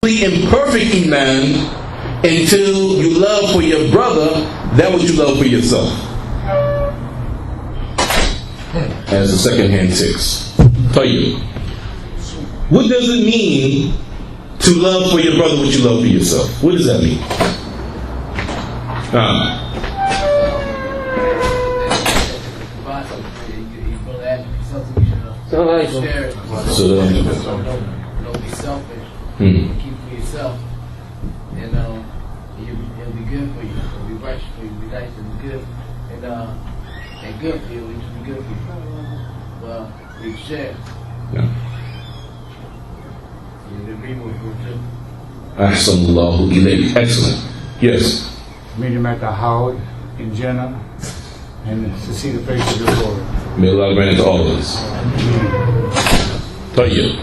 imperfect iman until you love for your brother that which you love for yourself. As the second hand ticks. Tell you. What does it mean to love for your brother what you love for yourself? What does that mean? So don't be selfish. Keep for yourself, and it'll be good for you. It'll be righteous for you. It'll be nice and good, and good for you. It'll be good for you. Well, we share. Yeah. You agree with me too. Ahsanallahu ilayk. Excellent. Yes. Meet him at the Howard in Jannah and to see the face of the Lord. May Allah grant it to all of us. Tell you.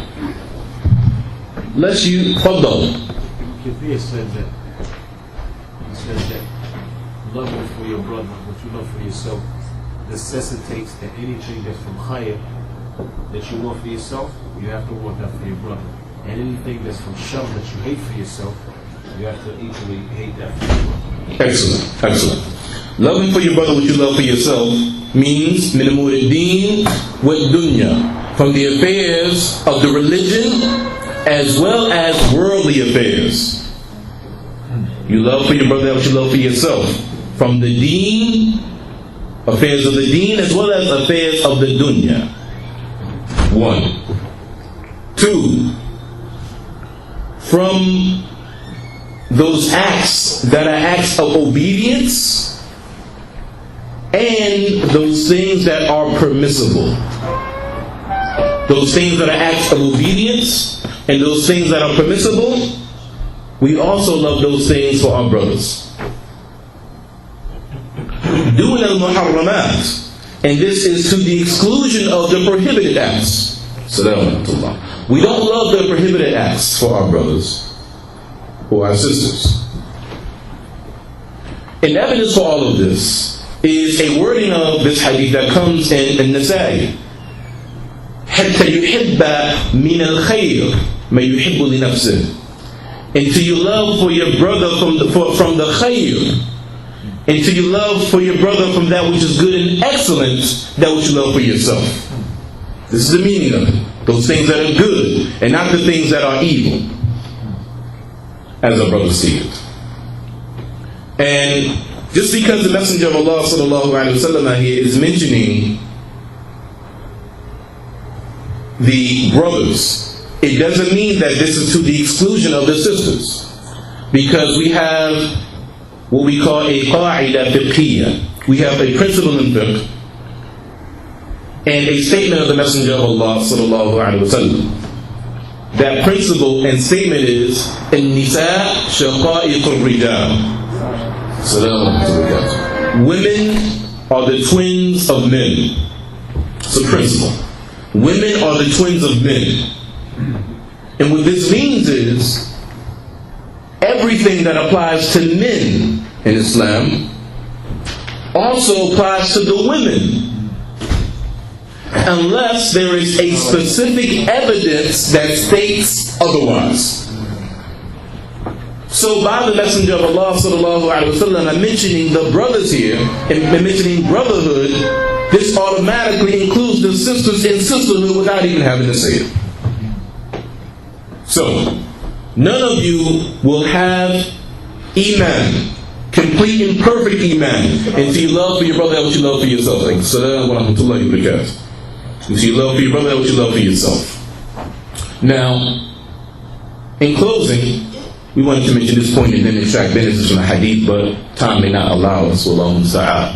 Let's you fadal. Kafir said that love for your brother, what you love for yourself, necessitates that anything that's from khayr that you want for yourself, you have to want that for your brother. And anything that's from shar that you hate for yourself, you have to equally hate that for your brother. Excellent, excellent. Loving for your brother what you love for yourself means min umur ad-din wa dunya, from the affairs of the religion as well as worldly affairs. You love for your brother what you love for yourself, from the deen, affairs of the deen, as well as affairs of the dunya. 1. 2. From those acts that are acts of obedience and those things that are permissible. Those things that are acts of obedience and those things that are permissible, we also love those things for our brothers. Doing al-muharramat, and this is to the exclusion of the prohibited acts. We don't love the prohibited acts for our brothers or our sisters. And evidence for all of this is a wording of this hadith that comes in Nasa'i. حتى يحب من الخير ما يحب لنفسه. Until you love for your brother from the khayr, until you love for your brother from that which is good and excellent, that which you love for yourself. This is the meaning of it. Those things that are good and not the things that are evil, as our brother see it. And just because the Messenger of Allah sallallahu alaihi wasallam here is mentioning the brothers, it doesn't mean that this is to the exclusion of the sisters, because we have what we call a qa'ida fiqhiyya. We have a principle in fiqh and a statement of the Messenger of Allah sallallahu alaihi wasallam. That principle and statement is an-nisa shaqa'iqur rijal. Women are the twins of men. It's a principle. Women are the twins of men. And what this means is everything that applies to men in Islam also applies to the women, unless there is a specific evidence that states otherwise. So by the Messenger of Allah sallallahu alaihi wasallam mentioning the brothers here and mentioning brotherhood, this automatically includes the sisters in sisterhood without even having to say it. So none of you will have iman, complete and perfect iman, until you love for your brother what you love for yourself. Like, Assalamu alaikum wa rahmatullahi wa barakatuh. Until you love for your brother what you love for yourself. Now, in closing, we wanted to mention this point and then extract benefits from the hadith, but time may not allow us. Wallahu musta'an.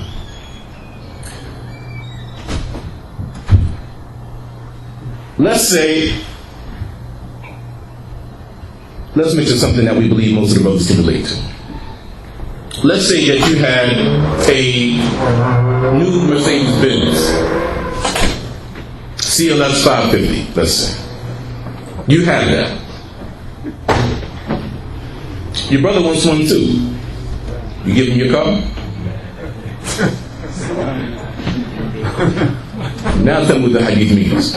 Let's mention something that we believe most of the brothers can relate to. Let's say that you had a new Mercedes-Benz CLS 550, let's say. You have that. Your brother wants one too. You give him your car? Now tell me what the hadith means.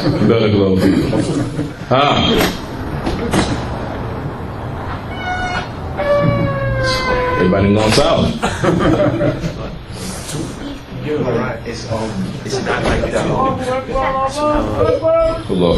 Everybody going silent. You're right. It's not like that. Allah.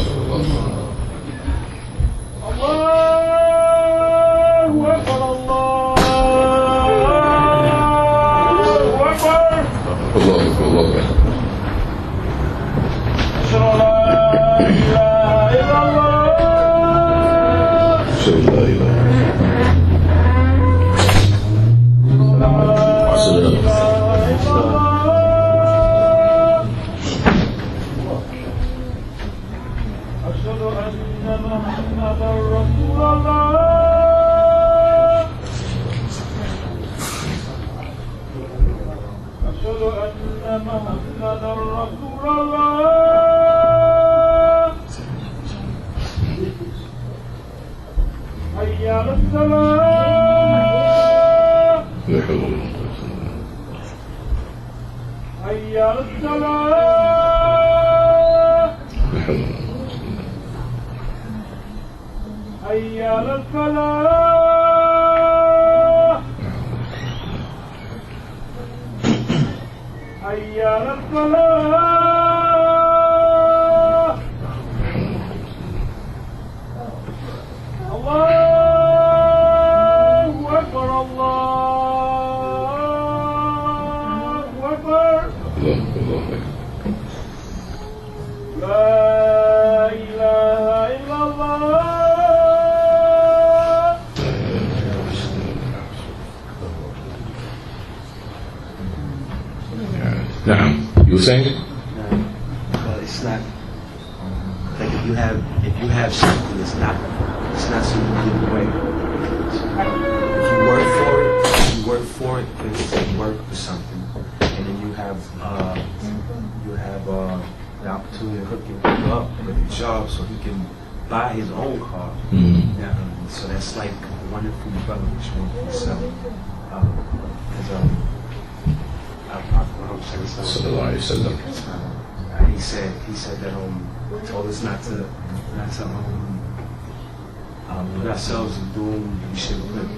You were saying? Well, it's not like if you have something, it's not something you give away. If you work for it, because you work for something, and then you have the opportunity to hook him up with a job so he can buy his own car. Mm-hmm. So that's like one from your brother, which one for yourself. He said that told us not to put ourselves in doom. We should put.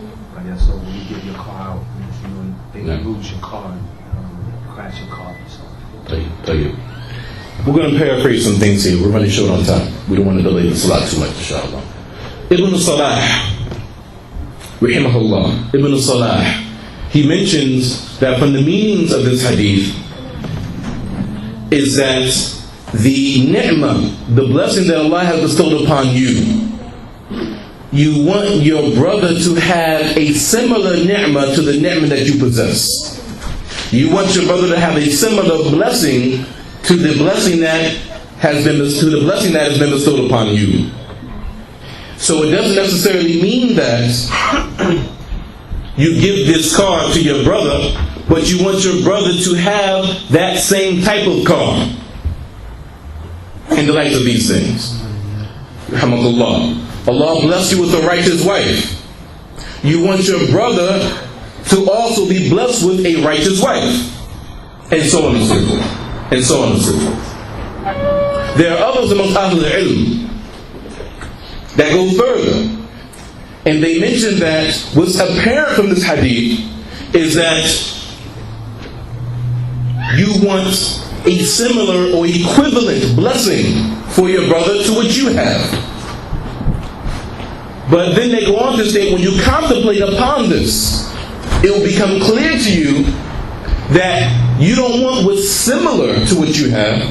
So when you give your car out, they lose your car and crash your car. So. Tell you. We're going to paraphrase some things here. We're running short on time. We don't want to delay the salat too much, inshallah. Ibn Salah, rahimahullah, Ibn Salah, he mentions that from the meanings of this hadith is that the ni'mah, the blessing that Allah has bestowed upon you, you want your brother to have a similar ni'mah to the ni'mah that you possess. You want your brother to have a similar blessing to the blessing that has been bestowed upon you. So it doesn't necessarily mean that you give this car to your brother, but you want your brother to have that same type of car. In the light of these things, Alhamdulillah, Allah bless you with a righteous wife. You want your brother to also be blessed with a righteous wife, and so on and so forth, and so on and so forth. There are others among Ahlul Ilm that go further, and they mention that what's apparent from this hadith is that you want a similar or equivalent blessing for your brother to what you have. But then they go on to state, when you contemplate upon this, it will become clear to you that you don't want what's similar to what you have.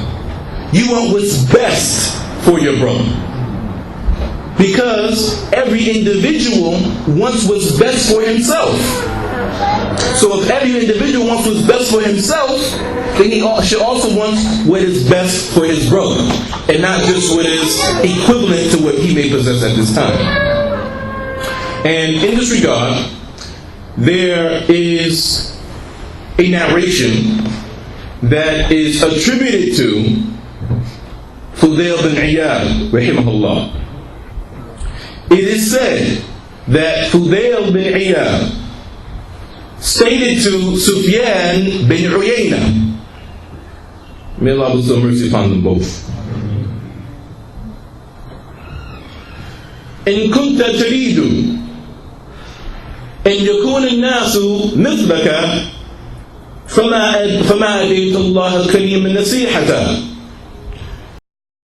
You want what's best for your brother. Because every individual wants what's best for himself. So if every individual wants what's best for himself, then he should also want what is best for his brother, and not just what is equivalent to what he may possess at this time. And in this regard, there is a narration that is attributed to Fudail bin Iyad, rahimahullah. It is said that Fudail bin Iyad stated to Sufyan bin Uyayna, may Allah bestow mercy upon them both, إن كنت تريد إن يكون الناس مثلك فما أتيت الله الكريم من نصيحته.